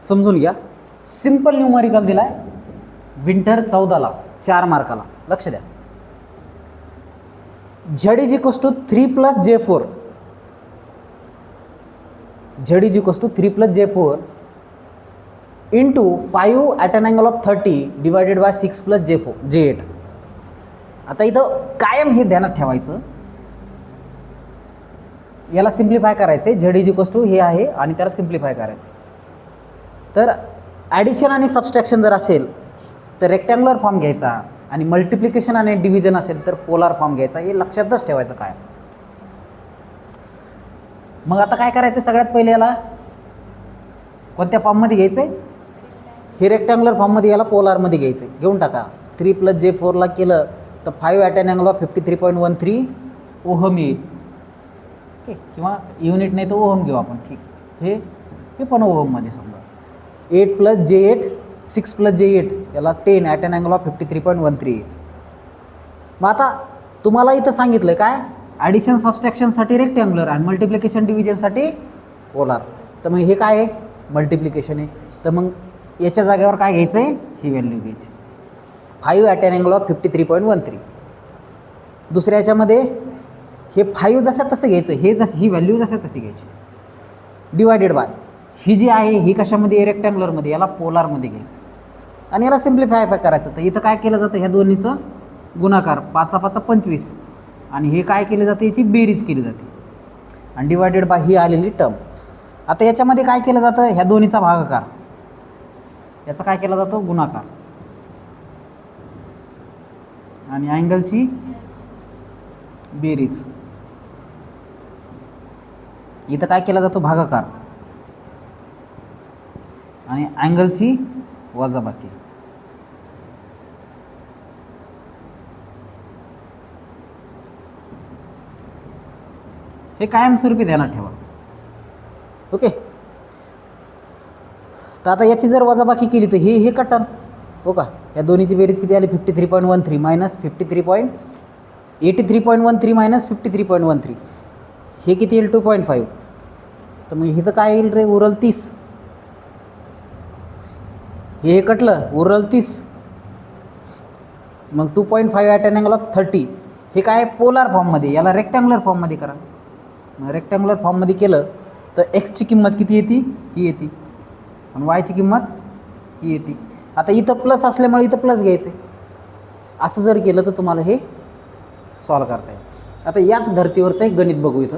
समजून घ्या. Simple numerical दिला आहे विंटर 14ला 4 मार्काला. लक्ष द्या. Z is equals to 3 + J4. Z is equals to 3 + J4 into 5 at an angle of 30 divided by 6 + J8. आता इथं कायम हे ध्यानात ठेवायचं, याला सिम्प्लिफाय करायचं आहे. Z इज इक्वल्स टू हे आहे आणि त्याला सिम्प्लिफाय करायचं. तर ॲडिशन आणि सबस्ट्रॅक्शन जर असेल तर रेक्टँग्युलर फॉर्म घ्यायचा आणि मल्टिप्लिकेशन आणि डिव्हिजन असेल तर पोलार फॉर्म घ्यायचा. हे लक्षातच ठेवायचं. काय मग आता काय करायचं, सगळ्यात पहिले याला कोणत्या फॉर्ममध्ये घ्यायचं आहे, हे रेक्टँग्युलर फॉर्ममध्ये, याला पोलारमध्ये घ्यायचं आहे. घेऊन टाका. 3 + J4ला केलं तर 5 at an angle of 53.13 ohm येईल. ओके, किंवा युनिट नाही तर ओहम घेऊ आपण. ठीक, हे पण ओहममध्ये समजा. 8 + J8 6 + J8 याला 10 ॲट अन अँगल ऑफ 53.13. मग आता तुम्हाला इथं सांगितलं काय, ॲडिशन सबस्ट्रॅक्शनसाठी रेक्टँग्युलर आणि मल्टिप्लिकेशन डिव्हिजनसाठी पोलार. तर मग हे काय आहे, मल्टिप्लिकेशन आहे. तर मग याच्या जागेवर काय घ्यायचं आहे, ही व्हॅल्यू घ्यायची 5 ॲट अन अँगल ऑफ 53.13. दुसऱ्या याच्यामध्ये हे 5 जसं तसं घ्यायचं, हे जसं ही व्हॅल्यू जसं तशी घ्यायची डिवायडेड बाय ही जी आहे ही कशामध्ये, रेक्टँग्युलरमध्ये, याला पोलारमध्ये घ्यायचं आणि याला सिम्प्लिफाय करायचं. तर इथं काय केलं जातं, ह्या दोन्हीचं गुणाकार 5 × 5 = 25 आणि हे काय केले जाते, याची बेरीज केली जाते आणि डिवायडेड बाय ही आलेली टर्म. आता याच्यामध्ये काय केलं जातं, ह्या दोन्हीचा भागाकार, याचा काय केला जातो, गुणाकार आणि अँगलची बेरीज. इथं काय केला जातो, भागाकार आणि अँगलची वजाबाकी. हे कायमस्वरूपी ध्यानात ठेवा. ओके, तर आता याची जर वजाबाकी केली तर हे कटर हो का. या दोन्हीची बेरीज किती आली, 53.13 मायनस 83.13 मायनस 53.13. हे किती येईल, 2.5. तर मग हे तर काय येईल रे, उरल 30. हे कटलं, उरल 30. मग 2.5 ॲट अन अँगल ऑफ 30 हे काय, पोलार फॉर्ममध्ये. याला रेक्टँग्युलर फॉर्ममध्ये करा. मग रेक्टँग्युलर फॉर्ममध्ये केलं तर एक्सची किंमत किती येते, ही येते आणि वायची किंमत ही येते. आता इथं प्लस असल्यामुळे इथं प्लस घ्यायचं आहे. असं जर केलं तर तुम्हाला हे सॉल्व करता येईल. आता याच धर्तीवरचं एक गणित बघू. इथं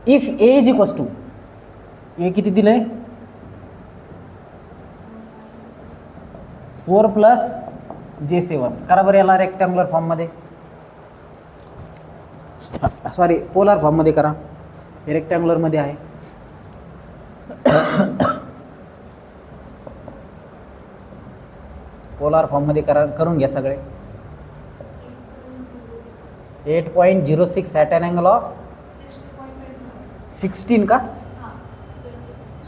if A is equals to, A किती दिलं आहे, 4 + J7. करा बरं याला रेक्टँग्युलर फॉर्ममध्ये, सॉरी पोलार फॉर्ममध्ये करा. हे रेक्टँग्युलरमध्ये आहे. पोलार फॉर्ममध्ये करून घ्या सगळे. 8.06 ॲट अन अँगल ऑफ 16 का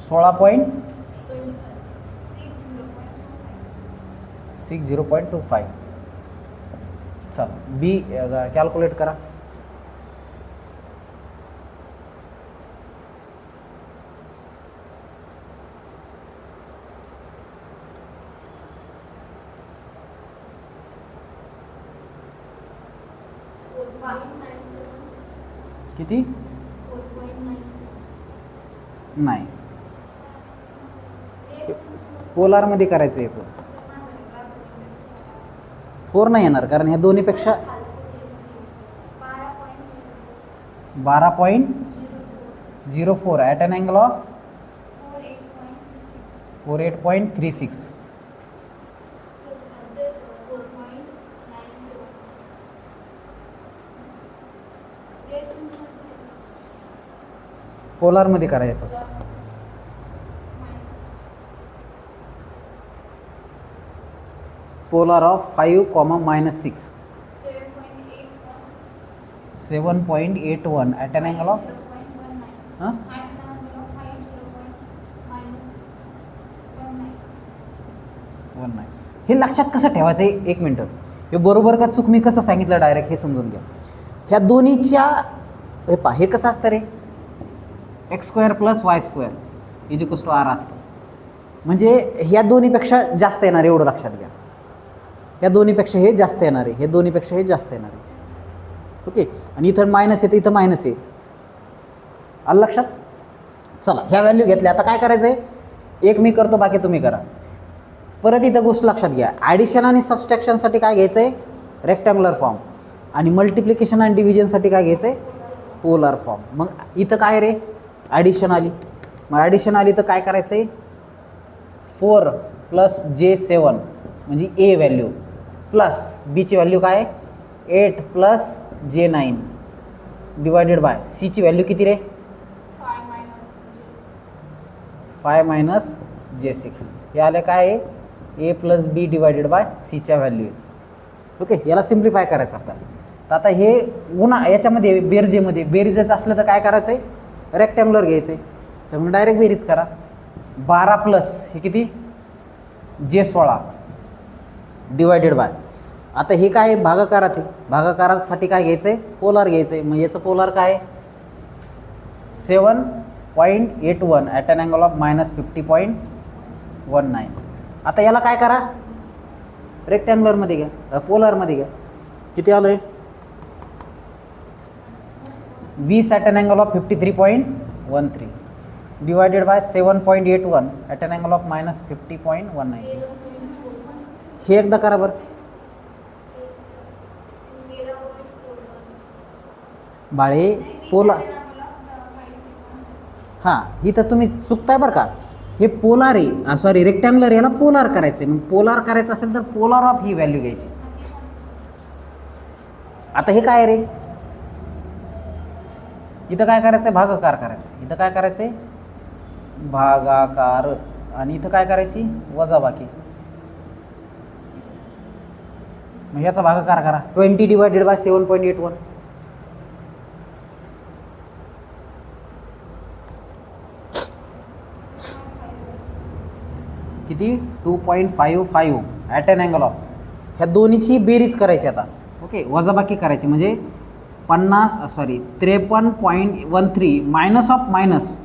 16.60.25. चल बी कॅल्क्युलेट करा. किती, नाही पोलारमध्ये करायचं. याचं 4 नाही येणार कारण ह्या दोन्हीपेक्षा 12.04 ॲट अन अँगल ऑफ 48.36. पोलारमध्ये करायचं. Polar of 5, -6 7.81 at an angle of हां 19. हे लक्षात कसं ठेवायचं आहे, 1 मिनटं. हे बरोबर का चूक मी कसं सांगितलं डायरेक्ट हे समजून घ्या. ह्या दोन्हीच्या हे कसं असतं रे, x² + y² is equals to r असतं. म्हणजे ह्या दोन्हीपेक्षा जास्त येणार एवढं लक्षात घ्या. ह्या दोन्हीपेक्षा हे जास्त येणार आहे, हे दोन्हीपेक्षा हे जास्त येणार आहे. ओके. आणि इथं मायनस येतं, इथं मायनस आहे. आलं लक्षात. चला ह्या व्हॅल्यू घेतल्या. आता काय करायचं आहे, एक मी करतो, बाकी तुम्ही करा. परत इथं गोष्ट लक्षात घ्या, ॲडिशन आणि सबस्ट्रॅक्शनसाठी काय घ्यायचं आहे, रेक्टँग्युलर फॉर्म. आणि मल्टिप्लिकेशन आणि डिव्हिजनसाठी काय घ्यायचं आहे, पोलर फॉर्म. मग इथं काय रे, ॲडिशन आली. मग ॲडिशन आली तर काय करायचं आहे, 4 + J7 म्हणजे ए व्हॅल्यू प्लस बीची व्हॅल्यू काय, 8 + J9 डिवायडेड बाय सीची व्हॅल्यू किती रे, 5 - J6. हे आले काय आहे, ए + बी डिवायडेड बाय सीच्या व्हॅल्यू. ओके. याला सिम्प्लिफाय करायचं आपल्याला. तर आता हे याच्यामध्ये बेरजेमध्ये बेरीजच असलं तर काय करायचं आहे, रेक्टँग्युलर घ्यायचं आहे. त्यामुळे डायरेक्ट बेरीज करा. 12 प्लस हे किती, J16 डिवायडेड बाय. आता हे काय भागाकारात आहे, भागाकारासाठी काय घ्यायचं आहे, पोलार घ्यायचं आहे. मग याचं पोलार काय, 7.81 ॲट ॲन अँगल ऑफ -50.19. आता याला काय करा, रेक्टँग्युलरमध्ये घ्या, पोलारमध्ये घ्या. किती आलं आहे, 20 at an angle of 53.13 divided by 7.81 at an angle of -50.19. हे एकदा करा बरं. बाळे पोलार, हां इथं तुम्ही चुकताय बरं का. हे पोलार आहे, सॉरी रेक्टँग्युलर, याला पोलार करायचं आहे. मग पोलार करायचं असेल तर पोलार ऑफ ही व्हॅल्यू घ्यायची. आता हे काय रे, इथं काय करायचं आहे, भागाकार करायचं. इथं काय करायचं आहे, भागाकार. आणि इथं काय करायची, वजाबाकी. मग याचा भागाकार करा, 20 डिवायडेड बाय 7.81. किती, 2.55 ॲट ॲन अँगल ऑफ. ह्या दोन्हीची बेरीज करायची आता. ओके. वजाबाकी करायची म्हणजे 53.13 मायनस ऑफ मायनस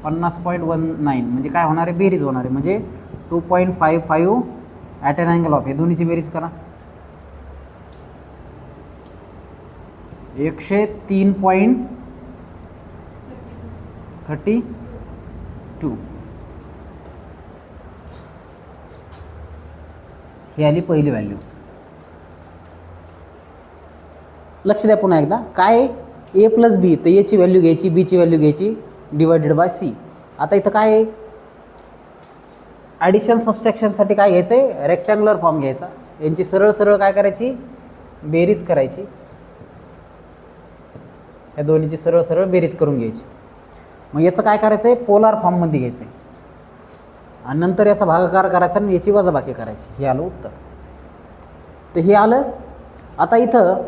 50.19 म्हणजे काय होणार आहे, बेरीज होणार आहे. म्हणजे 2.55 ॲट ॲन अँगल ऑफ, हे दोन्हीची बेरीज करा. 103.32. ही आली पहिली व्हॅल्यू. लक्ष द्या पुन्हा एकदा, काय ए + बी, तर एची व्हॅल्यू घ्यायची, बीची व्हॅल्यू घ्यायची डिवायडेड बाय सी. आता इथं काय आहे, ॲडिशन सबस्ट्रॅक्शनसाठी काय घ्यायचं आहे, रेक्टँग्युलर फॉर्म घ्यायचा. यांची सरळ सरळ काय करायची, बेरीज करायची. या दोन्हीची सरळ सरळ बेरीज करून घ्यायची. मग याचं काय करायचं आहे, पोलार फॉर्ममध्ये घ्यायचं आहे. आणि नंतर याचा भागाकार करायचा आणि याची वजाबाकी करायची. हे आलं उत्तर. तर हे आलं. आता इथं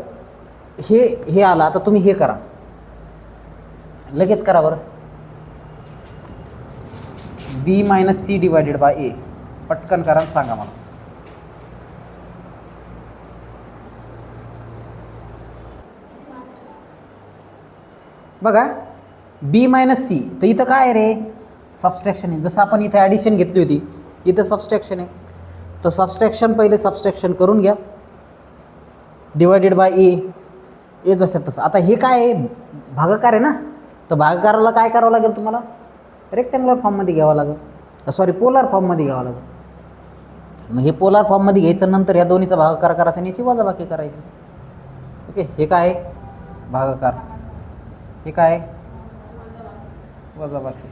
हे आलं. आता तुम्ही हे करा, लगेच करा बरं. B - C डिवायडेड बाय ए. पटकन करा, सांगा मला. बघा B - C, तर इथं काय आहे रे, सबस्ट्रॅक्शन आहे. जसं आपण इथे ॲडिशन घेतली होती, इथं सबस्ट्रॅक्शन आहे. तर सबस्ट्रॅक्शन पहिले सबस्ट्रॅक्शन करून घ्या डिवायडेड बाय ए जसं तसं. आता हे काय आहे, भागाकार आहे ना, तर भागाकाराला काय करावं लागेल तुम्हाला, रेक्टँग्युलर फॉर्ममध्ये घ्यावं लागेल, सॉरी पोलार फॉर्ममध्ये घ्यावं लागेल. मग हे पोलार फॉर्ममध्ये घ्यायचं, नंतर या दोन्हीचा भागाकार करायचा आणि याची वजाबाकी करायची. ओके. हे काय आहे, भागाकार. हे काय आहे, वजाबाकी.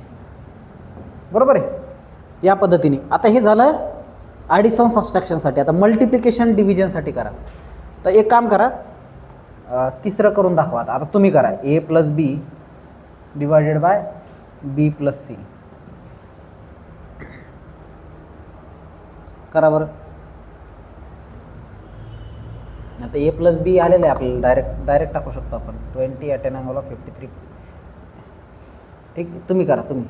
बरोबर आहे. या पद्धतीने. आता हे झालं ॲडिशन सबस्ट्रॅक्शनसाठी. आता मल्टिप्लिकेशन डिव्हिजनसाठी करा. तर एक काम करा, तिसरं करून दाखवा. आता तुम्ही करा, ए + बी डिवायडेड बाय B + C. करा बरं. आता ए + बी आलेलं आहे आपल्याला, डायरेक्ट टाकू शकतो आपण. 20 ॲट ॲन अँगल ऑफ 53. ठीक. तुम्ही करा, तुम्ही.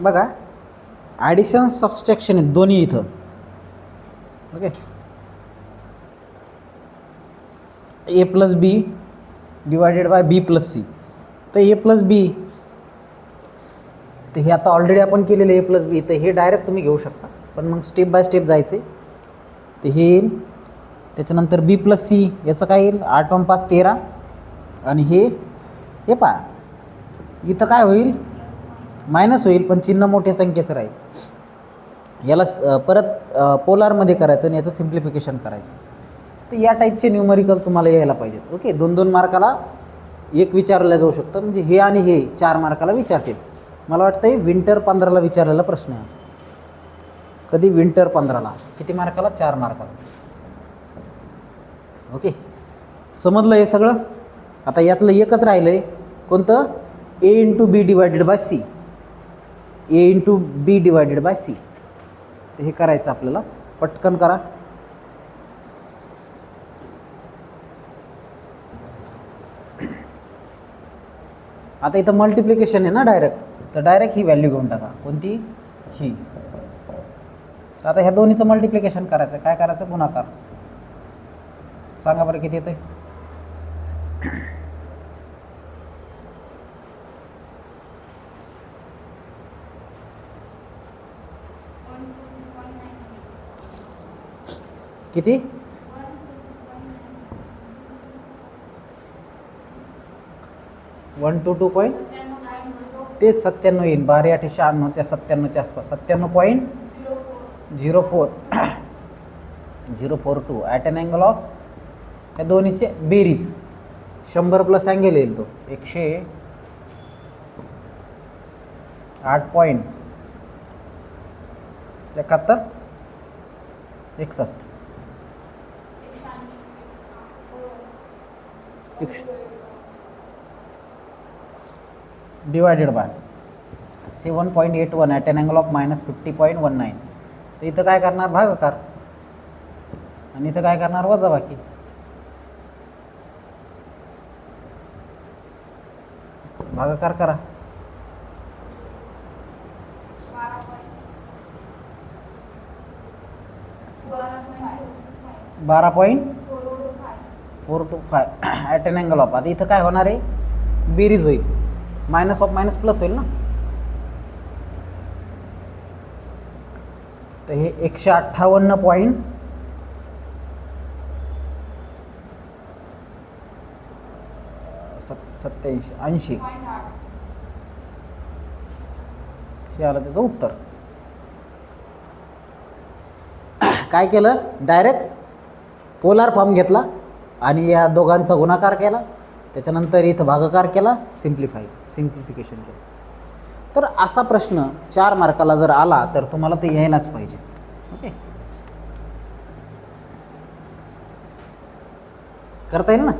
बघा ॲडिशन सबस्ट्रॅक्शन आहेत दोन्ही इथं. Okay. A plus B divided by B plus C. तर ए प्लस बी, तर हे आता ऑलरेडी आपण केलेलं ए प्लस बी, तर हे डायरेक्ट तुम्ही घेऊ शकता, पण मग स्टेप बाय स्टेप जायचे. तर हे येईल, त्याच्यानंतर बी प्लस सी, याचं काय येईल 8 × 5 13, आणि हे पहा इथं काय होईल मायनस होईल, पण चिन्ह मोठ्या संख्येचं राहील. याला परत पोलारमध्ये करायचं आणि याचं सिम्प्लिफिकेशन करायचं. तर या टाईपचे न्यूमरिकल तुम्हाला यायला पाहिजेत. ओके, 2-2 मार्काला एक विचारलं जाऊ शकतं, म्हणजे हे आणि हे 4 मार्काला विचारतील. मला वाटतं विंटर 15ला विचारलेला प्रश्न आहे. कधी विंटर 15ला किती मार्काला? 4 मार्काला. ओके, समजलं हे सगळं. आता यातलं एकच राहिलं आहे, कोणतं? A into B divided by C. A into B divided by C. तर हे करायचं आपल्याला, पटकन करा. आता इथं मल्टिप्लिकेशन आहे ना डायरेक्ट, तर डायरेक्ट ही व्हॅल्यू घेऊन टाका. कोणती? ही. तर आता ह्या दोन्हीचं मल्टिप्लिकेशन करायचं. काय करायचं? गुणाकार. सांगा बरं किती येतं? किती? 1 to 2 पॉईंट, ते 97 येईल. 12 8 96च्या 97च्या आसपास 97.042 ॲट अन अँगल ऑफ, या दोन्हीचे बेरीज 100 प्लस अँगल येईल तो 108.71 divided by 7.81 at an angle of -50.19. तर इथं काय करणार? भागाकार, आणि इथं काय करणार? वजाबाकी. भागाकार करा. 12.425 ॲट अन अँगल ऑफ. आता इथं काय होणार आहे? बेरीज होईल, मायनस ऑफ मायनस प्लस होईल ना. तर हे 158.87 हे आलं त्याचं उत्तर. काय केलं? डायरेक्ट पोलार फॉर्म घेतला आणि या दोघांचा गुणाकार केला, त्याच्यानंतर इथं भागाकार केला, सिम्प्लिफिकेशन केलं. तर असा प्रश्न 4 मार्काला जर आला तर तुम्हाला ते यायलाच पाहिजे. ओके, करता येईल ना?